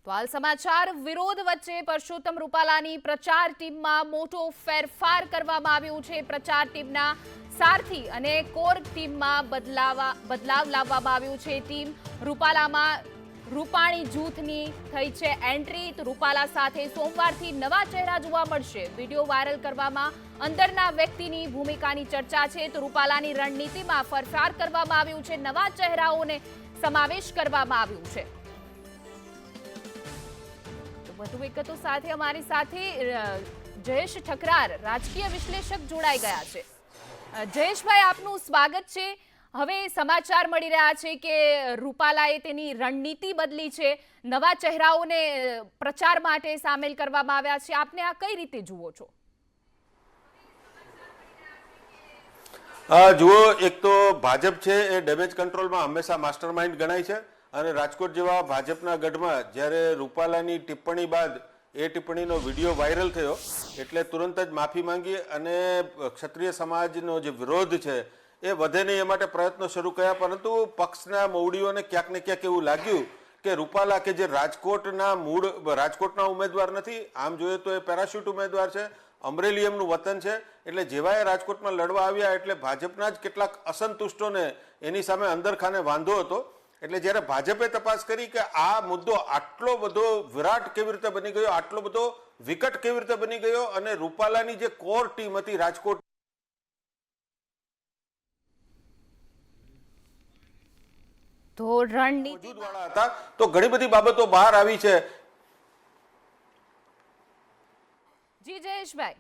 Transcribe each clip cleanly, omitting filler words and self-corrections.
તો હાલ સમાચાર વિરોધ વચ્ચે પરસોત્તમ રૂપાલાની પ્રચાર ટીમમાં મોટો ફેરફાર કરવામાં આવ્યો છે। પ્રચાર ટીમના સારથી અને કોર ટીમમાં બદલાવ લાવવામાં આવ્યો છે। ટીમ રૂપાલામાં રૂપાણી જૂથની થઈ છે એન્ટ્રી। તો રૂપાલા સાથે સોમવારથી નવા ચહેરા જોવા મળશે। વિડીયો વાયરલ કરવામાં અંદરના વ્યક્તિની ભૂમિકાની ચર્ચા છે। તો રૂપાલાની રણનીતિમાં ફેરફાર કરવામાં આવ્યું છે, નવા ચહેરાઓને સમાવેશ કરવામાં આવ્યું છે। વધુ વિગતો સાથે અમારી સાથે જયેશ ઠકરાર રાજકીય વિશ્લેષક જોડાઈ ગયા છે। જયેશભાઈ, આપનું સ્વાગત છે। હવે સમાચાર મળી રહ્યા છે કે રૂપાલાએ તેની રણનીતિ બદલી છે, નવા ચહેરાઓને પ્રચાર માટે સામેલ કરવામાં આવ્યા છે। આપને આ કઈ રીતે જુઓ છો? જુઓ, એક તો ભાજપ છે એ ડેમેજ કંટ્રોલમાં હંમેશા માસ્ટરમાઇન્ડ ગણાય છે અને રાજકોટ જેવા ભાજપના ગઢમાં જ્યારે રૂપાલાની ટિપ્પણી બાદ એ ટિપ્પણીનો વિડીયો વાયરલ થયો એટલે તુરંત જ માફી માંગી અને ક્ષત્રિય સમાજનો જે વિરોધ છે એ વધે નહીં એ માટે પ્રયત્નો શરૂ કર્યા। પરંતુ પક્ષના મવડીઓને ક્યાંક ને ક્યાંક એવું લાગ્યું કે રૂપાલા કે જે રાજકોટના ઉમેદવાર નથી, આમ જોઈએ તો એ પેરાશૂટ ઉમેદવાર છે, અમરેલી એમનું વતન છે, એટલે જેવા એ રાજકોટમાં લડવા આવ્યા એટલે ભાજપના જ કેટલાક અસંતુષ્ટોને એની સામે અંદરખાને વાંધો હતો। એટલે જ્યારે ભાજપે તપાસ કરી કે આ મુદ્દો આટલો બધો વિરાટ કેવી રીતે બની ગયો, આટલો બધો વિકટ કેવી રીતે બની ગયો અને રૂપાલાની જે કોર ટીમ હતી રાજકોટ તો રણનીતિ વાળા હતા, તો ઘણી બધી બાબતો બહાર આવી છે। જી જયેશભાઈ,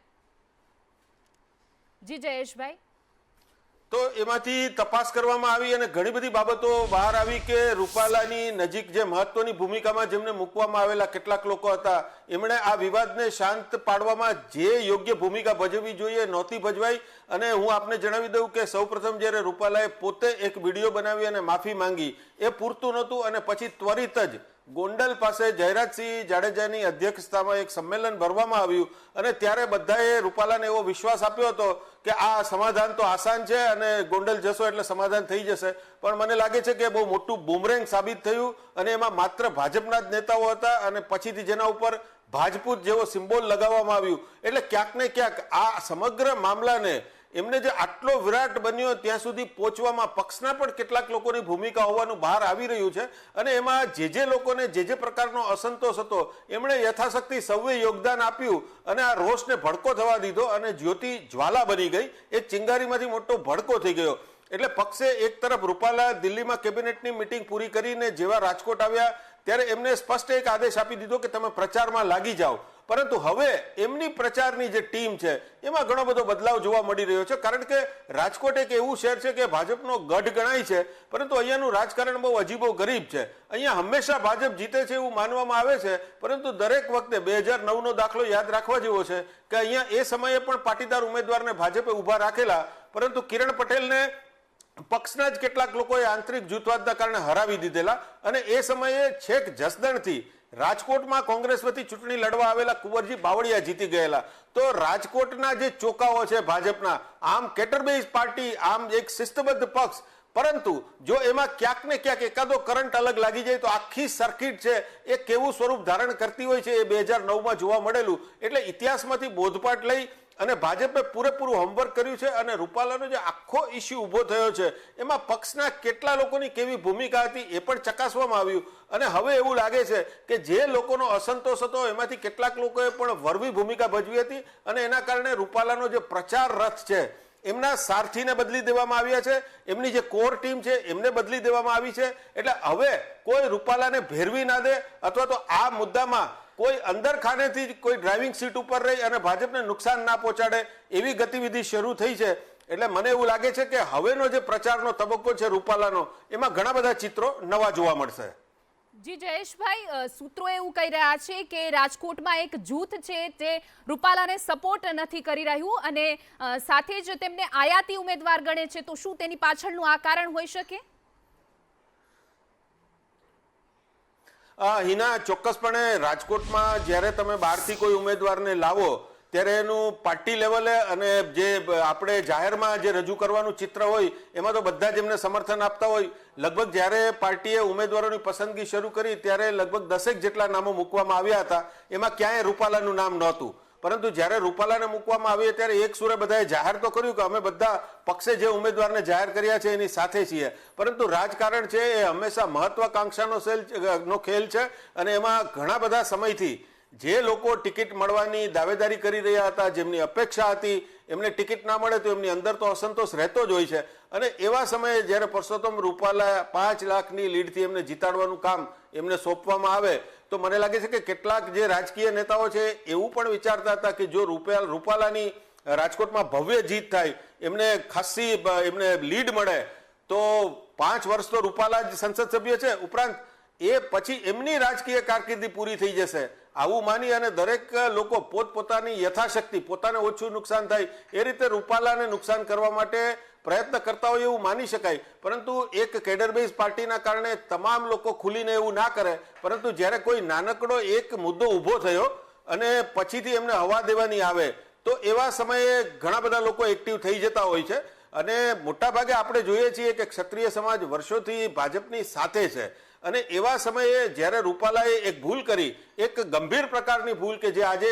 તો એમાંથી તપાસ કરવામાં આવી અને ઘણી બધી બાબતો બહાર આવી કે રૂપાલાની નજીક જે મહત્વની ભૂમિકામાં જેમને મૂકવામાં આવેલા કેટલાક લોકો હતા એમણે આ વિવાદને શાંત પાડવામાં જે યોગ્ય ભૂમિકા ભજવવી જોઈએ નહોતી ભજવાઈ। અને હું આપને જણાવી દઉં કે સૌપ્રથમ જ્યારે રૂપાલાએ પોતે એક વિડીયો બનાવી અને માફી માંગી એ પૂરતું નહોતું અને પછી ત્વરિત જ ગોંડલ પાસે જયરાજસિંહ જાડેજાની અધ્યક્ષતામાં એક સંમેલન ભરવામાં આવ્યું અને ત્યારે બધાએ રૂપાલાને એવો વિશ્વાસ આપ્યો હતો કે આ સમાધાન તો આસાન છે અને ગોંડલ જશો એટલે સમાધાન થઈ જશે, પણ મને લાગે છે કે બહુ મોટું બૂમરેંગ સાબિત થયું અને એમાં માત્ર ભાજપના જ નેતાઓ હતા અને પછીથી જેના ઉપર ભાજપૂત જેવો સિમ્બોલ લગાવવામાં આવ્યું એટલે ક્યાંક ને ક્યાંક આ સમગ્ર મામલાને એમને જે આટલો વિરાટ બન્યો ત્યાં સુધી પહોંચવામાં પક્ષના પણ કેટલાક લોકોની ભૂમિકા હોવાનું બહાર આવી રહ્યું છે અને એમાં જે લોકોને જે પ્રકારનો અસંતોષ હતો એમણે યથાશક્તિ સૌએ યોગદાન આપ્યું અને આ રોષને ભડકો થવા દીધો અને જ્યોતિ જ્વાલા બની ગઈ, એક ચિંગારીમાંથી મોટો ભડકો થઈ ગયો। એટલે પક્ષે એક તરફ રૂપાલા દિલ્હીમાં કેબિનેટની મિટિંગ પૂરી કરીને જેવા રાજકોટ આવ્યા ત્યારે એમને સ્પષ્ટ એક આદેશ આપી દીધો કે તમે પ્રચારમાં લાગી જાઓ, પરંતુ હવે એમની પ્રચારની જે ટીમ છે એમાં ઘણો બધો બદલાવ જોવા મળી રહ્યો છે। કારણ કે રાજકોટ એક એવું શહેર છે કે ભાજપનો ગઢ ગણાય છે, પરંતુ અહીંયાનું રાજકારણ બહુ અજીબો ગરીબ છે। અહીંયા હંમેશા ભાજપ જીતે છે એવું માનવામાં આવે છે, પરંતુ દરેક વખતે 2009નો દાખલો યાદ રાખવા જેવો છે કે અહીંયા એ સમયે પણ પાટીદાર ઉમેદવારને ભાજપે ઉભા રાખેલા, પરંતુ કિરણ પટેલને પક્ષના જ કેટલાક લોકોએ આંતરિક જૂથવાદના કારણે હરાવી દીધેલા અને એ સમયે છેક જસદણથી રાજકોટમાં કોંગ્રેસ વતી ચૂંટણી લડવા આવેલા કુંવરજી બાવળિયા જીતી ગયેલા। તો રાજકોટના જે ચોકાઓ છે ભાજપના, આમ કેટરબેઝ પાર્ટી, આમ એક શિસ્તબદ્ધ પક્ષ, પરંતુ જો એમાં ક્યાંક ને ક્યાંક એકાદો કરંટ અલગ લાગી જાય તો આખી સર્કિટ છે એ કેવું સ્વરૂપ ધારણ કરતી હોય છે એ 2009માં જોવા મળેલું। એટલે ઇતિહાસમાંથી બોધપાઠ લઈ અને ભાજપે પૂરેપૂરું હોમવર્ક કર્યું છે અને રૂપાલાનો જે આખો ઇસ્યુ ઉભો થયો છે એમાં પક્ષના કેટલા લોકોની કેવી ભૂમિકા હતી એ પણ ચકાસવામાં આવ્યું અને હવે એવું લાગે છે કે જે લોકોનો અસંતોષ હતો એમાંથી કેટલાક લોકોએ પણ વરવી ભૂમિકા ભજવી હતી અને એના કારણે રૂપાલાનો જે પ્રચાર રથ છે એમના સારથીને બદલી દેવામાં આવ્યા છે, એમની જે કોર ટીમ છે એમને બદલી દેવામાં આવી છે। એટલે હવે કોઈ રૂપાલાને ભેરવી ના દે અથવા તો આ મુદ્દામાં કોઈ અંદર ખાનેથી કોઈ ડ્રાઇવિંગ સીટ ઉપર રહી અને ભાજપને નુકસાન ના પહોંચાડે એવી ગતિવિધિ શરૂ થઈ છે। એટલે મને એવું લાગે છે કે હવેનો જે પ્રચારનો તબક્કો છે રૂપાલાનો એમાં ઘણા બધા ચિત્રો નવા જોવા મળશે। જી જયેશભાઈ, સૂત્રો એવું કહી રહ્યા છે કે રાજકોટમાં એક જૂથ છે તે રૂપાલાને સપોર્ટ નથી કરી રહ્યું અને સાથે જ તેમને આયાતી ઉમેદવાર ગણે છે, તો શું તેની પાછળનું આ કારણ હોઈ શકે? હિના, ચોક્કસપણે રાજકોટમાં જ્યારે તમે બહારથી કોઈ ઉમેદવારને લાવો ત્યારે એનું પાર્ટી લેવલે અને જે આપણે જાહેરમાં જે રજૂ કરવાનું ચિત્ર હોય એમાં તો બધા જ એમને સમર્થન આપતા હોય. લગભગ જ્યારે પાર્ટીએ ઉમેદવારોની પસંદગી શરૂ કરી ત્યારે લગભગ 10 જેટલા નામો મૂકવામાં આવ્યા હતા. એમાં ક્યાંય રૂપાલાનું નામ નહોતું. પરંતુ જ્યારે રૂપાલાને મૂકવામાં આવ્યા ત્યારે એક સુરે બધાએ જાહેર તો કર્યું કે અમે બધા પક્ષે જે ઉમેદવારને જાહેર કર્યા છે એની સાથે છીએ. પરંતુ રાજકારણ છે એ હંમેશા મહત્વાકાંક્ષાનો ખેલ છે અને એમાં ઘણા બધા સમયથી જે લોકો ટિકિટ મળવાની દાવેદારી કરી રહ્યા હતા, જેમની અપેક્ષા હતી, એમને ટિકિટ ના મળે તો એમની અંદર તો અસંતોષ રહેતો જ હોય છે. અને એવા સમયે જ્યારે પરસોત્તમ રૂપાલા 5 લાખની લીડથી એમને જીતાડવાનું કામ એમને સોંપવામાં આવે તો મને લાગે છે કે કેટલાક જે રાજકીય નેતાઓ છે એવું પણ વિચારતા હતા કે જો રૂપાલાની રાજકોટમાં ભવ્ય જીત થાય, એમને ખાસી એમને લીડ મળે તો 5 વર્ષ તો રૂપાલા જ સંસદ સભ્ય છે, ઉપરાંત એ પછી એમની રાજકીય કારકિર્દી પૂરી થઈ જશે. આવું માની અને દરેક લોકો પોતપોતાની યથાશક્તિ પોતાને ઓછું નુકસાન થાય એ રીતે રૂપાલાને નુકસાન કરવા માટે પ્રયત્ન કરતા હોય એવું માની શકાય. પરંતુ એક કેડર બેઝ પાર્ટીના કારણે તમામ લોકો ખુલીને એવું ના કરે. પરંતુ જ્યારે કોઈ નાનકડો એક મુદ્દો ઊભો થયો અને પછીથી એમને હવા દેવાની આવે તો એવા સમયે ઘણા બધા લોકો એક્ટિવ થઈ જતા હોય છે. અને મોટાભાગે આપણે જોઈએ છીએ કે ક્ષત્રિય સમાજ વર્ષોથી ભાજપની સાથે છે અને એવા સમયે જ્યારે રૂપાલાએ એક ભૂલ કરી, એક ગંભીર પ્રકારની ભૂલ કે જે આજે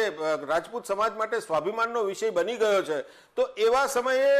રાજપૂત સમાજ માટે સ્વાભિમાનનો વિષય બની ગયો છે, તો એવા સમયે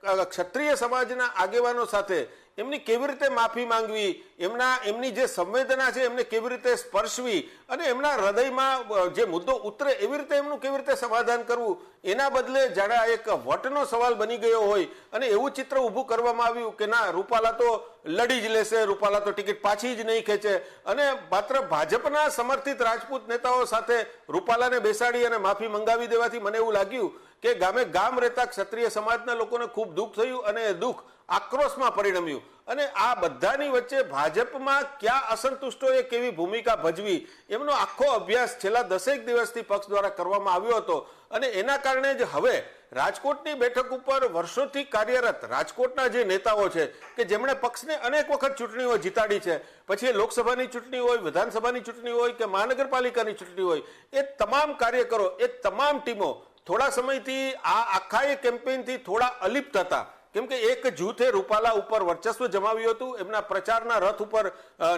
ક્ષત્રિય સમાજના આગેવાનો સાથે એમની કેવી રીતે માફી માંગવી, એમની જે સંવેદના છે એમને કેવી રીતે સ્પર્શવી અને એમના હૃદયમાં જે મુદ્દો ઉતરે એવી રીતે એમનું કેવી રીતે સમાધાન કરવું, એના બદલે જાણે આ એક વટનો સવાલ બની ગયો હોય અને એવું ચિત્ર ઊભું કરવામાં આવ્યું કે ના, રૂપાલા તો લડી જ લેશે, રૂપાલા તો ટિકિટ પાછી જ નહીં ખેંચે. અને માત્ર ભાજપના સમર્થિત રાજપૂત નેતાઓ સાથે રૂપાલાને બેસાડી અને માફી મંગાવી દેવાથી મને એવું લાગ્યું કે ગામે ગામ રહેતા ક્ષત્રિય સમાજના લોકોને ખૂબ દુઃખ થયું અને એ દુઃખ આક્રોશમાં પરિણમ્યું. અને આ બધાની વચ્ચે ભાજપમાં ક્યાં અસંતુષ્ટોએ કેવી ભૂમિકા ભજવી એમનો આખો અભ્યાસ છેલ્લા 10 દિવસથી પક્ષ દ્વારા કરવામાં આવ્યો હતો. અને એના કારણે જ હવે રાજકોટની બેઠક ઉપર વર્ષોથી કાર્યરત રાજકોટના જે નેતાઓ છે કે જેમણે પક્ષને અનેક વખત ચૂંટણીઓ જીતાડી છે, પછી એ લોકસભાની ચૂંટણી હોય, વિધાનસભાની ચૂંટણી હોય કે મહાનગરપાલિકાની ચૂંટણી હોય, એ તમામ કાર્યકરો, એ તમામ ટીમો થોડા સમયથી આ આખા એ કેમ્પેઇનથી થોડા અલિપ્ત હતા. કેમ કે એક જૂથે રૂપાલા ઉપર વર્ચસ્વ જમાવ્યું હતું, એમના પ્રચારના રથ ઉપર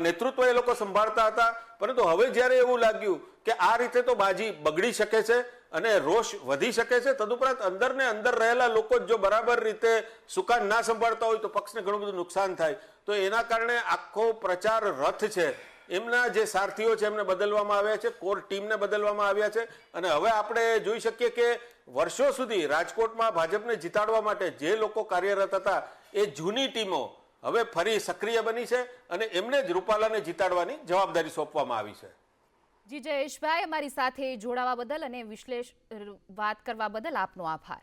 નેતૃત્વ એ લોકો સંભાળતા હતા. પરંતુ હવે જ્યારે એવું લાગ્યું કે આ રીતે તો બાજી બગડી શકે છે અને રોષ વધી શકે છે, તદુપરાંત અંદર ને અંદર રહેલા લોકો જો બરાબર રીતે સુકાન ના સંભાળતા હોય તો પક્ષને ઘણું બધું નુકસાન થાય. તો એના કારણે આખો પ્રચાર રથ છે એમના જે સારથીઓ છે એમને બદલવામાં આવ્યા છે, કોર ટીમને બદલવામાં આવ્યા છે. અને હવે આપણે જોઈ શકીએ કે વર્ષો સુધી રાજકોટમાં ભાજપને જીતાડવા માટે જે લોકો કાર્યરત હતા એ જૂની ટીમો હવે ફરી સક્રિય બની છે અને એમને જ રૂપાલાને જીતાડવાની જવાબદારી સોંપવામાં આવી છે. જી જયેશભાઈ, અમારી સાથે જોડાવા બદલ અને વાત કરવા બદલ આપનો આભાર.